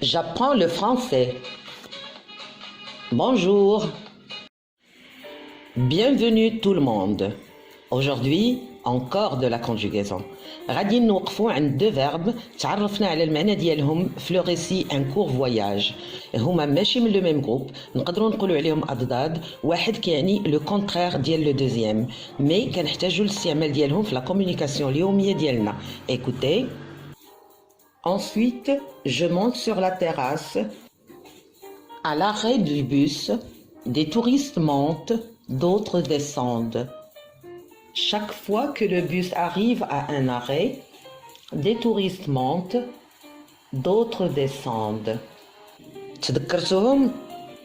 J'apprends le français. Bonjour. Bienvenue tout le monde. Aujourd'hui, encore de la conjugaison. غادي نوقفوا عند deux verbes تعرفنا على المعنى ديالهم في لو ريسي ان كور فواياج. هما ماشي من لو ميم جروب، نقدروا نقولوا عليهم اضداد، واحد كيعني لو كونترير ديال لو دوزيام، مي كنحتاجوا الاستعمال ديالهم في لا كومونيكاسيون اليوميه ديالنا. Écoutez. Ensuite, je monte sur la terrasse. À l'arrêt du bus, des touristes montent, d'autres descendent. Chaque fois que le bus arrive à un arrêt, des touristes montent, d'autres descendent. تذكرتوهم؟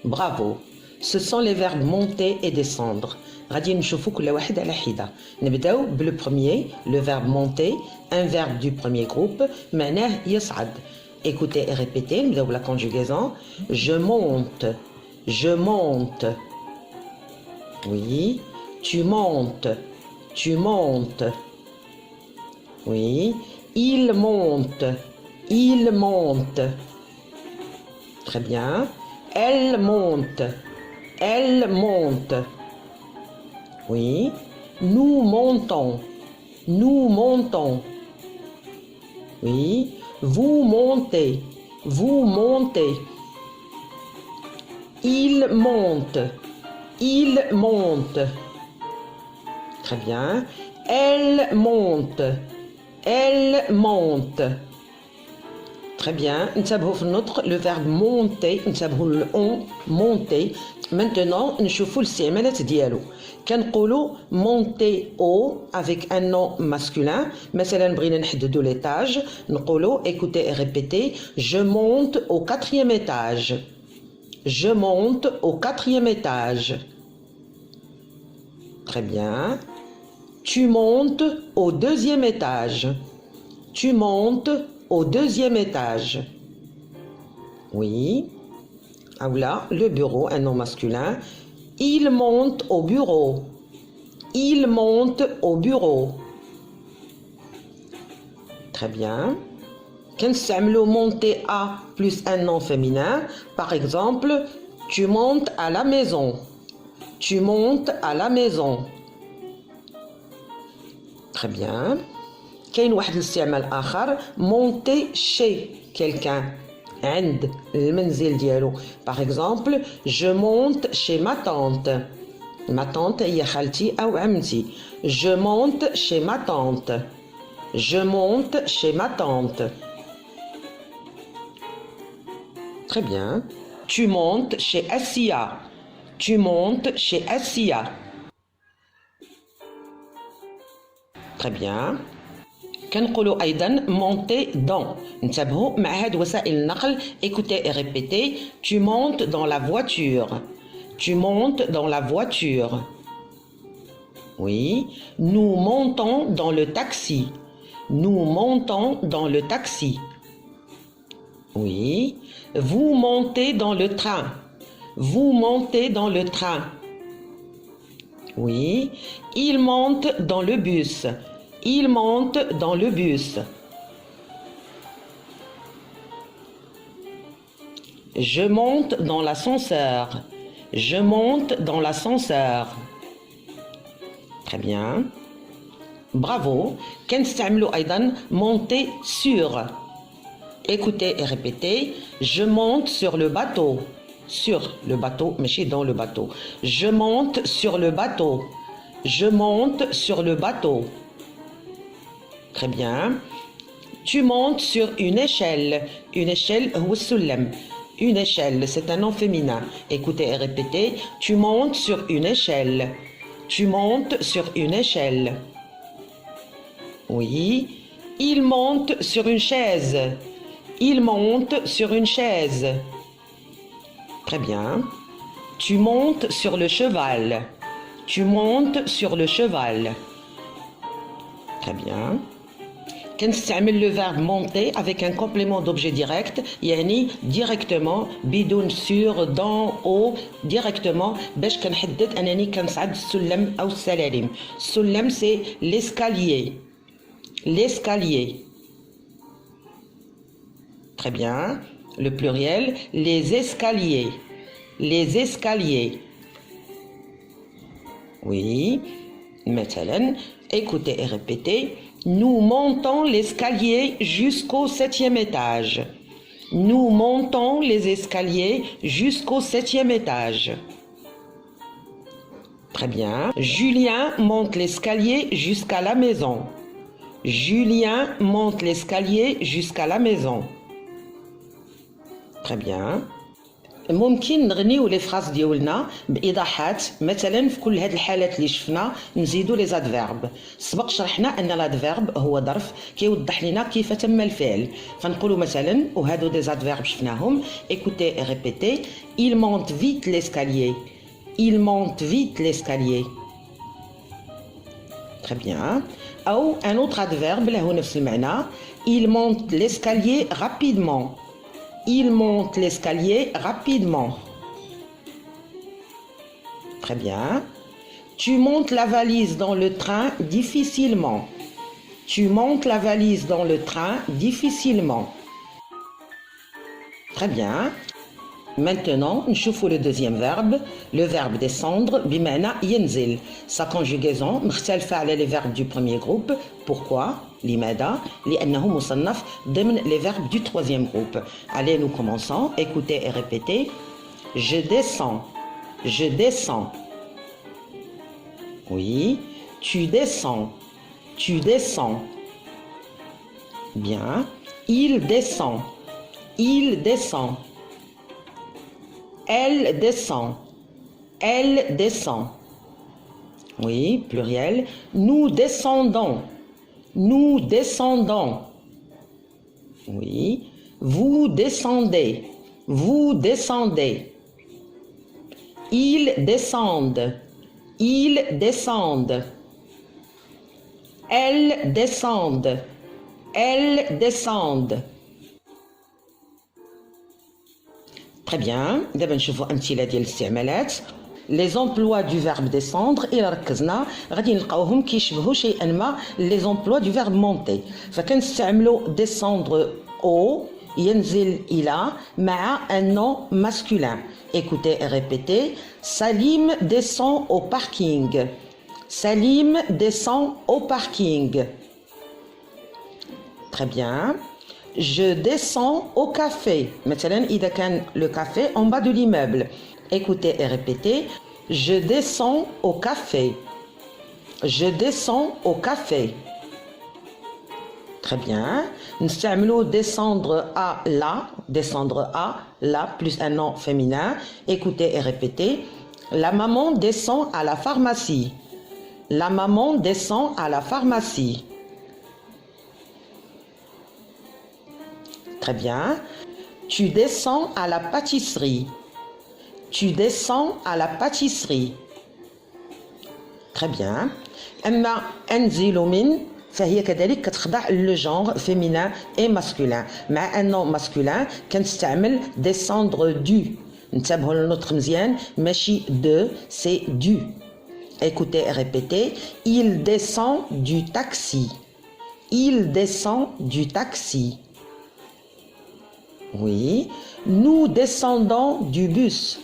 Bravo. Ce sont les verbes monter et descendre. غادي نشوفوا كل واحد على حدة. نبداو بلو premier, le verbe monter, un verbe du premier groupe, معناه يصعد. Écoutez et répétez, نبداو بلا conjugaison. Je monte, je monte. Oui, tu montes, tu montes. Oui, il monte, il monte. Très bien. Elle monte, elle monte. Oui. Nous montons, nous montons. Oui. Vous montez, vous montez. Il monte, il monte. Très bien. Elle monte, elle monte. Très bien. نتبهوا في النطق le verbe monter, نتبهوا le on monter. Maintenant نشوفوا الاستعمالات ديالو. كنقولوا monter haut avec un nom masculin. مثلا بغينا نحددوا l'étage نقولوا écoutez et répétez je monte au 4e étage. Je monte au 4e étage. Très bien. Tu montes au 2e étage. Tu montes au 2e étage. Oui. Ah là, le bureau, un nom masculin. Il monte au bureau. Il monte au bureau. Très bien. كنستعملوا monter à plus un nom féminin. Par exemple, tu montes à la maison. Tu montes à la maison. Très bien. كاين واحد الاستعمال آخر monter chez quelqu'un. عند المنزل ديالو. Par exemple, je monte chez ma tante. Ma tante هي خالتي أو عمتي. Je monte chez ma tante. Je monte chez ma tante. Très bien. Tu montes chez Assia. Tu montes chez Assia. Très bien. كنقولوا أيضا monter dans. انتبهوا مع هاد وسائل النقل. Écoutez et répétez. Tu montes dans la voiture. Tu montes dans la voiture. Oui. Nous montons dans le taxi. Nous montons dans le taxi. Oui. Vous montez dans le train. Vous montez dans le train. Oui. Il monte dans le bus. Il monte dans le bus. Je monte dans l'ascenseur. Je monte dans l'ascenseur. Très bien. Bravo. كنستعملوا أيضا monter sur. Écoutez et répétez. Je monte sur le bateau. Sur le bateau, mais dans le bateau. Je monte sur le bateau. Je monte sur le bateau. Très bien. Tu montes sur une échelle. Une échelle, هو السلم. Une échelle, c'est un nom féminin. Écoutez et répétez. Tu montes sur une échelle. Tu montes sur une échelle. Oui. Il monte sur une chaise. Il monte sur une chaise. Très bien. Tu montes sur le cheval. Tu montes sur le cheval. Très bien. كنستعمل le verbe monter avec un complément d'objet direct يعني directement بدون sur dans au directement باش كنحدد انني كنصعد السلم او السلالم. السلم c'est l'escalier. L'escalier. Très bien. Le pluriel, les escaliers. Les escaliers. Oui. Maintenant, écoutez et répétez. Nous montons l'escalier jusqu'au 7e étage. Nous montons les escaliers jusqu'au 7e étage. Très bien. Julien monte l'escalier jusqu'à la maison. Julien monte l'escalier jusqu'à la maison. Très bien. ممكن نغنيو لي فراز ديالنا بايضاحات مثلا في كل هذه الحالات اللي شفنا نزيدوا لي زادفيرب. سبق شرحنا ان لادفيرب هو ظرف كيوضح لنا كيف تم الفعل، فنقولوا مثلا وهادو دي زادفيرب شفناهم. écoutez et répétez. Il monte vite l'escalier. Il monte vite l'escalier. Très bien. او un autre adverbe له نفس المعنى. Il monte l'escalier rapidement. Il monte l'escalier rapidement. Très bien. Tu montes la valise dans le train difficilement. Tu montes la valise dans le train difficilement. Très bien. Maintenant, nous voyons le deuxième verbe, le verbe descendre, bimana yenzil. Sa conjugaison, مختلفة على les verbes du premier groupe. Pourquoi? لماذا؟ لأنه مصنف ضمن les verbes du troisième groupe. Allez, nous commençons. Écoutez et répétez. Je descends. Je descends. Oui. Tu descends. Tu descends. Bien. Il descend. Il descend. Elle descend. Elle descend. Oui, pluriel. Nous descendons. Nous descendons. Oui. Vous descendez. Vous descendez. Ils descendent. Ils descendent. Elles descendent. Elles descendent. Très bien. دابا نشوفوا امثله ديال الاستعمالات. Les emplois du verbe descendre إلا ركزنا غادي نلقاوهم كيشبهوا شيئا ما les emplois du verbe monter. فكنستعملوا descendre au ينزل إلى مع un nom masculin. Écoutez et répétez. Salim descend au parking. Salim descend au parking. Très bien. Je descends au café. مثلا إذا كان le café en bas de l'immeuble. Écoutez et répétez. Je descends au café. Je descends au café. Très bien. نستعملوا descendre à la. Descendre à la plus un nom féminin. Écoutez et répétez. La maman descend à la pharmacie. La maman descend à la pharmacie. Très bien. Tu descends à la pâtisserie. Tu descends à la pâtisserie. Très bien. أما أنزل من فهي كذلك كتخضع le genre féminin et masculin. مع un nom masculin كنستعمل descendre du. نتبهوا للنطق مزيان ماشي de, c'est du. Écoutez et répétez. Il descend du taxi. Il descend du taxi. Oui. Nous descendons du bus.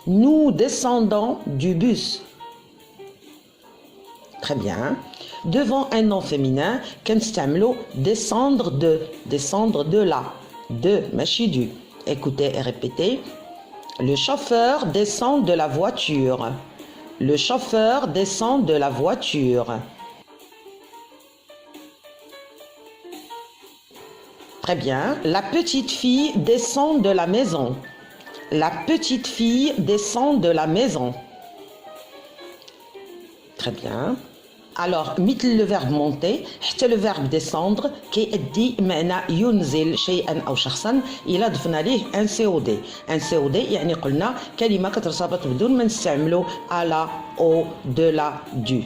Nous descendons du bus. Très bien. Devant un nom féminin, كنستعملوا descendre de. Descendre de là. De, ماشي du. Écoutez et répétez. Le chauffeur descend de la voiture. Le chauffeur descend de la voiture. Très bien. La petite fille descend de la maison. La petite fille descend de la maison. Très bien. Alors, مثل le verbe monter حتى le verbe descendre كيأدي معنى ينزل شيئا أو شخصا إلا ضفنا ليه un COD. Un COD يعني قلنا كلمة كترتبط بدون ما نستعملوا à la, au, de la, du.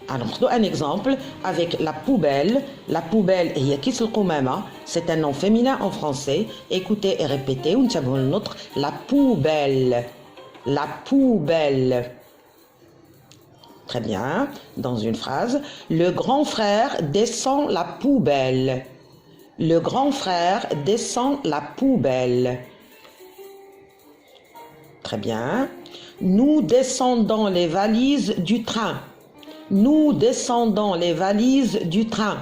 Alors, ناخذ un exemple avec la poubelle. La poubelle هي كيس القمامة. C'est un nom féminin en français. Écoutez et répétez ونتبهوا للنطق. La poubelle. La poubelle. Très bien. Dans une phrase. Le grand frère descend la poubelle. Le grand frère descend la poubelle. Très bien. Nous descendons les valises du train. Nous descendons les valises du train.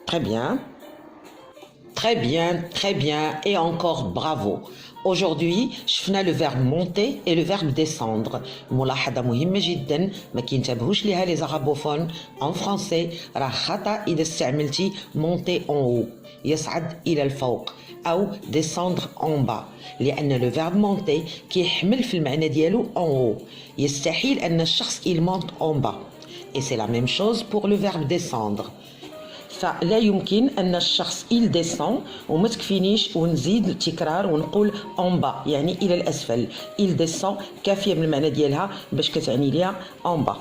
Très bien. Très bien, très bien et encore bravo. Aujourd'hui, شفنا le verbe monter et le verbe descendre. ملاحظة مهمة جدا ما كينتبهوش ليها les arabophones en français راه خطأ إذا استعملتي monter en haut يصعد إلى الفوق أو descendre en bas لأن le verbe monter كيحمل في المعنى ديالو en haut يستحيل أن الشخص il monte en bas et c'est la même chose pour le verbe descendre. فلا يمكن أن الشخص il descend وما تكفينيش ونزيد التكرار ونقول en bas يعني إلى الأسفل il descend كافية من المعنى ديالها باش كتعني ليها en bas.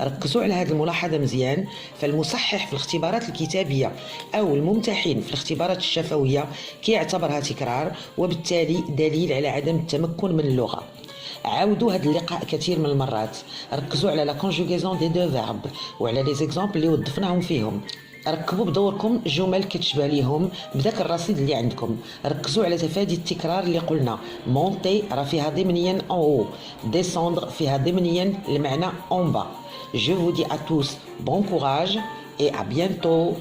ركزوا على هذه الملاحظة مزيان فالمصحح في الاختبارات الكتابية أو الممتحن في الاختبارات الشفوية كيعتبرها تكرار وبالتالي دليل على عدم التمكن من اللغة. عاودوا هذا اللقاء كثير من المرات ركزوا على لا كونجوغيزون دي دو فيرب وعلى لي زيكزامبل اللي وظفناهم فيهم ركبوا بدوركم جمل كتشبه ليهم بداك الرصيد اللي عندكم ركزوا على تفادي التكرار اللي قلنا مونتي راه فيها ضمنيا en haut descendre فيها ضمنيا المعنى en bas. Je vous dis à tous bon courage et à bientôt.